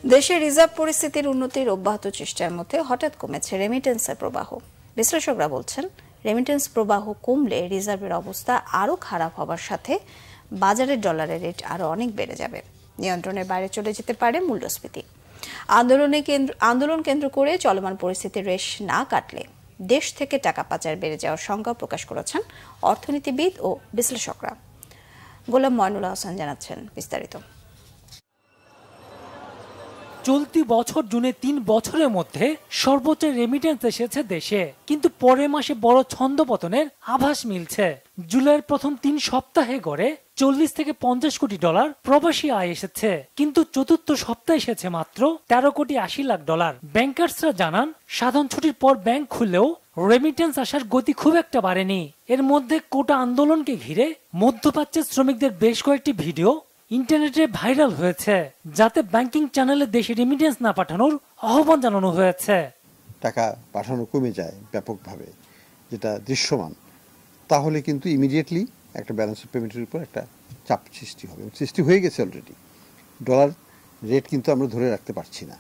দেশের রিজার্ভ পরিস্থিতির উন্নতির অব্যাহত চেষ্টার মধ্যে হঠাৎ কমেছে রেমিটেন্সের প্রবাহ। বিশ্লেষকরা বলছেন, রেমিটেন্স প্রবাহ কমলে রিজার্ভের অবস্থা আরও খারাপ হবার সাথে বাজারের ডলারের রেট আরও অনেক বেড়ে যাবে। নিয়ন্ত্রণের বাইরে চলে যেতে পারে মূল্যস্ফীতি। আন্দোলন কেন্দ্র করে চলমান পরিস্থিতির রেশ না কাটলে দেশ থেকে টাকা পাচার বেড়ে যাওয়ার শঙ্কা প্রকাশ করেছেন অর্থনীতিবিদ ও বিশ্লেষকরা। গোলাম ময়নুল হাসান জানাচ্ছেন বিস্তারিত। চলতি বছর জুনে ৩ বছরের মধ্যে সর্বোচ্চ রেমিটেন্স এসেছে দেশে, কিন্তু পরের মাসে বড় ছন্দপতনের আভাস মিলছে। জুলাইয়ের প্রথম ৩ সপ্তাহে গড়ে ৪০ থেকে ৫০ কোটি ডলার প্রবাসী আয় এসেছে, কিন্তু চতুর্থ সপ্তাহে এসেছে মাত্র ১৩ কোটি ৮০ লাখ ডলার। ব্যাংকার্সরা জানান, সাধারণ ছুটির পর ব্যাংক খুললেও রেমিটেন্স আসার গতি খুব একটা বাড়েনি। এর মধ্যে কোটা আন্দোলনকে ঘিরে মধ্যপ্রাচ্যের শ্রমিকদের বেশ কয়েকটি ভিডিও ইন্টারনেটে ভাইরাল হয়েছে, যাতে ব্যাংকিং চ্যানেলে দেশে রেমিটেন্স না পাঠানোর আহ্বান জানানো হয়েছে। টাকা পাঠানো কমে যায় ব্যাপকভাবে, যেটা দৃশ্যমান, তাহলে কিন্তু ইমিডিয়েটলি একটা ব্যালেন্স অফ পেমেন্টের উপর একটা চাপ সৃষ্টি হবে। সৃষ্টি হয়ে গেছে অলরেডি। ডলার রেট কিন্তু আমরা ধরে রাখতে পারছি না,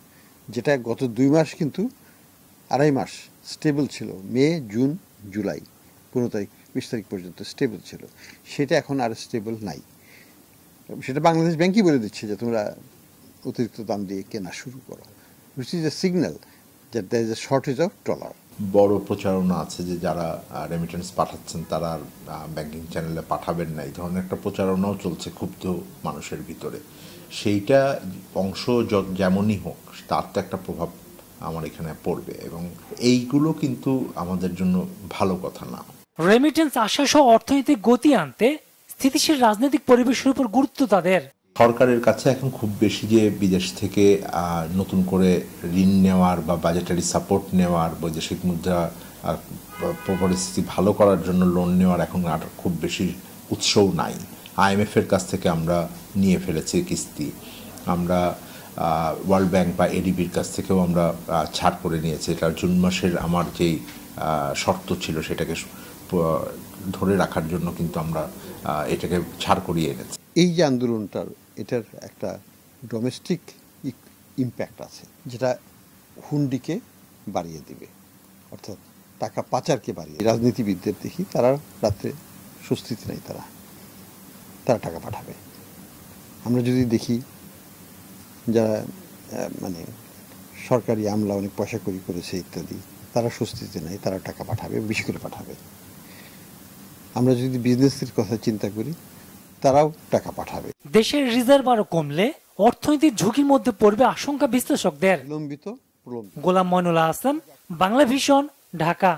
যেটা গত 2 মাস কিন্তু 2.5 মাস স্টেবল ছিল। মে, জুন, জুলাই 15 তারিখ 20 তারিখ পর্যন্ত স্টেবল ছিল, সেটা এখন আর স্টেবল নাই। সেটা বাংলাদেশ ব্যাংকই বলে দিচ্ছে যে তোমরা অতিরিক্ত দাম দিয়ে কেনা শুরু করো, which is a signal that there is a shortage of dollar. বড় প্রচারণা আছে যে যারা রেমিটেন্স পাঠাচ্ছেন তারা ব্যাংকিং চ্যানেলে পাঠাবেন না, এই ধরনের একটা প্রচারণাও চলছে ক্ষুব্ধ মানুষের ভিতরে। সেইটা অংশ যেমনই হোক, তার তো একটা প্রভাব আমার এখানে পড়বে, এবং এইগুলো কিন্তু আমাদের জন্য ভালো কথা না। রেমিটেন্স আসা সহ অর্থনৈতিক গতি আনতে স্থিতিশীল রাজনৈতিক পরিবেশের উপর গুরুত্ব তাদের। সরকারের কাছে এখন খুব বেশি যে বিদেশ থেকে নতুন করে ঋণ নেওয়ার বা বাজেটারি সাপোর্ট নেওয়ার, বৈদেশিক মুদ্রা পরিস্থিতি ভালো করার জন্য লোন নেওয়ার এখন আর খুব বেশি উৎসও নাই। IMF এর কাছ থেকে আমরা নিয়ে ফেলেছি কিস্তি, আমরা ওয়ার্ল্ড ব্যাংক বা ADBর কাছ থেকেও আমরা ছাড় করে নিয়েছি। এটা জুন মাসের আমার যেই শর্ত ছিল সেটাকে ধরে রাখার জন্য কিন্তু আমরা এটাকে ছাড় করিয়ে এনেছি। এই যে আন্দোলনটার, এটার একটা ডোমেস্টিক ইম্প্যাক্ট আছে, যেটা হুন্ডিকে বাড়িয়ে দিবে, অর্থাৎ টাকা পাচারকে বাড়িয়ে। রাজনীতিবিদদের দেখি তারা রাত্রে স্বস্তিতে নেই, তারা টাকা পাঠাবে। আমরা যদি দেখি যারা মানে সরকারি আমলা অনেক পয়সা করি করেছে ইত্যাদি, তারা স্বস্তিতে নেই, তারা টাকা পাঠাবে, বেশি করে পাঠাবে। আমরা যদি বিজনেসের কথা চিন্তা করি, তারাও টাকা পাঠাবে। দেশের রিজার্ভ আরো কমলে অর্থনৈতিক ঝুঁকির মধ্যে পড়বে আশঙ্কা বিশ্লেষকদের। বিলম্বিত। গোলাম ময়নুল হাসান, বাংলা ভিশন, ঢাকা।